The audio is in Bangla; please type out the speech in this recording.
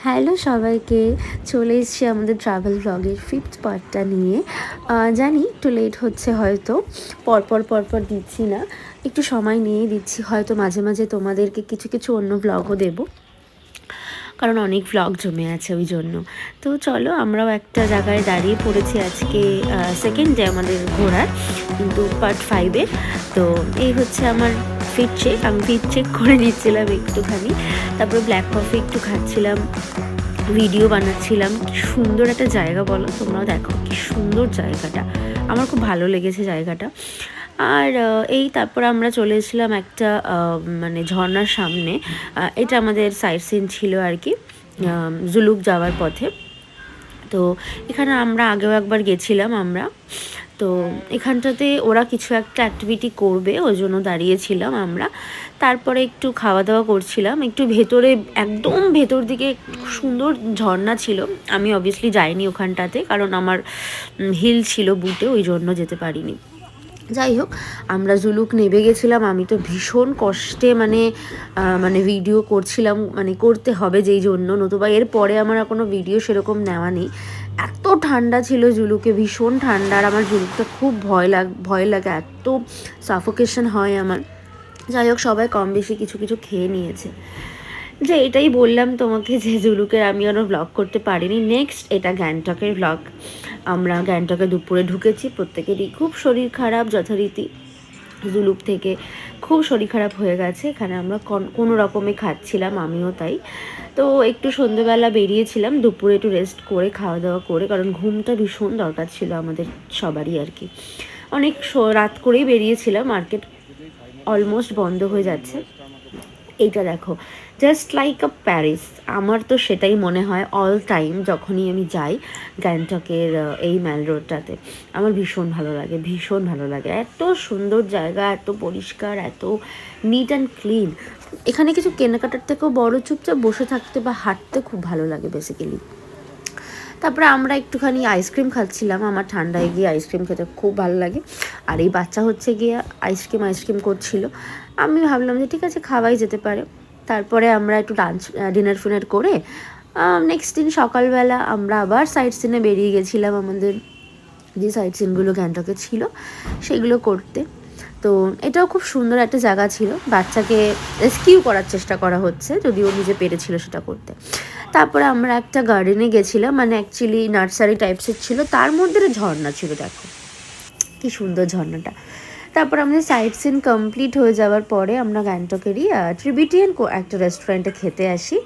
হ্যালো সবাইকে, চলে এসেছি আমাদের ট্রাভেল ব্লগের 5th পার্টটা নিয়ে। জানি একটু লেট হচ্ছে, হয়তো পরপর দিচ্ছি না, একটু সময় নিয়েই দিচ্ছি। হয়তো মাঝে মাঝে তোমাদেরকে কিছু কিছু অন্য ব্লগও দেবো, কারণ অনেক ভ্লগ জমে আছে ওই জন্য। তো চলো, আমরাও একটা জায়গায় দাঁড়িয়ে পড়েছি আজকে, সেকেন্ড ডে আমাদের ঘোরার, কিন্তু পার্ট 5-এ। তো এই হচ্ছে আমার ফিট চেক, আমি ফিট চেক করে নিচ্ছিলাম একটুখানি, তারপরে ব্ল্যাক কফি একটু খাচ্ছিলাম, ভিডিও বানাচ্ছিলাম। কি সুন্দর একটা জায়গা বলো, তোমরাও দেখো কি সুন্দর জায়গাটা, আমার খুব ভালো লেগেছে জায়গাটা। আর এই তারপর আমরা চলে এসেছিলাম একটা মানে ঝর্ণার সামনে। এটা আমাদের সাইট সিন ছিল আর কি, জুলুক যাওয়ার পথে। তো এখানে আমরা আগেও একবার গেছিলাম আমরা। তো এখানটাতে ওরা কিছু একটা অ্যাক্টিভিটি করবে, ওই জন্য দাঁড়িয়েছিলাম আমরা। তারপরে একটু খাওয়া দাওয়া করছিলাম, একটু ভেতরে, একদম ভেতর দিকে সুন্দর ঝর্ণা ছিল। আমি অবভিয়াসলি যাইনি ওখানটাতে, কারণ আমার হিল ছিল বুটে, ওই জন্য যেতে পারিনি। যাই হোক, আমরা জুলুক নেমে গেছিলাম। আমি তো ভীষণ কষ্টে মানে ভিডিও করছিলাম, মানে করতে হবে যেই জন্য, নতুবা এর পরে আমার আর কোনো ভিডিও সেরকম নেওয়া নেই। এত ঠান্ডা ছিল জুলুকে, ভীষণ ঠান্ডা, আর আমার জুলুকটা খুব ভয় লাগে, এত সাফোকেশন হয় আমার। যাই হোক, সবাই কম বেশি কিছু কিছু খেয়ে নিয়েছে। যে এটাই বললাম তোমাকে যে জুলুকের আমি আরও ব্লগ করতে পারিনি। নেক্সট এটা গ্যাংটকের ব্লগ। আমরা গ্যাংটকে দুপুরে ঢুকেছি, প্রত্যেকেরই খুব শরীর খারাপ যথারীতি। জুলুক থেকে খুব শরীর খারাপ হয়ে গেছে। এখানে আমরা কোনো রকমে খাচ্ছিলাম, আমিও তাই। তো একটু সন্ধ্যেবেলা বেরিয়েছিলাম, দুপুরে একটু রেস্ট করে খাওয়া দাওয়া করে, কারণ ঘুমটা ভীষণ দরকার ছিল আমাদের সবারই আর কি। অনেক রাত করেই বেরিয়েছিলাম, মার্কেট অলমোস্ট বন্ধ হয়ে যাচ্ছে। এইটা দেখো, জাস্ট লাইক আ প্যারিস। আমার তো সেটাই মনে হয় অল টাইম, যখনই আমি যাই গ্যাংটকের এই ম্যাল রোডটাতে। আমার ভীষণ ভালো লাগে, ভীষণ ভালো লাগে। এত সুন্দর জায়গা, এত পরিষ্কার, এত নিট অ্যান্ড ক্লিন। এখানে কিছু কেনাকাটার থেকেও বড় চুপচাপ বসে থাকতে বা হাঁটতে খুব ভালো লাগে বেসিক্যালি। তারপরে আমরা একটুখানি আইসক্রিম খাচ্ছিলাম, আমার ঠান্ডায় গিয়ে আইসক্রিম খেতে খুব ভালো লাগে। আর এই বাচ্চা হচ্ছে গিয়ে আইসক্রিম করছিল। আমি ভাবলাম যে ঠিক আছে, খাওয়াই যেতে পারে। তারপরে আমরা একটু ডিনার ফিনার করে নেক্সট দিন সকালবেলা আমরা আবার সাইট সিনে বেরিয়ে গেছিলাম, আমাদের যে সাইট সিনগুলো গ্যাংটকে ছিল সেগুলো করতে। তো এটাও খুব সুন্দর একটা জায়গা ছিল, বাচ্চাকে রেস্কিউ করার চেষ্টা করা হচ্ছে, যদিও নিজে পেরেছিল সেটা করতে। তারপরে আমরা একটা গার্ডেনে গেছিলাম, মানে অ্যাকচুয়ালি নার্সারি টাইপসের ছিল, তার মধ্যে ঝর্ণা ছিল, দেখো কি সুন্দর ঝর্ণাটা। তারপর আমাদের সাইট সিন কমপ্লিট হয়ে যাওয়ার পরে আমরা গ্যাংটকেরই ট্রিবিটিয়ান একটা রেস্টুরেন্টে খেতে আসি।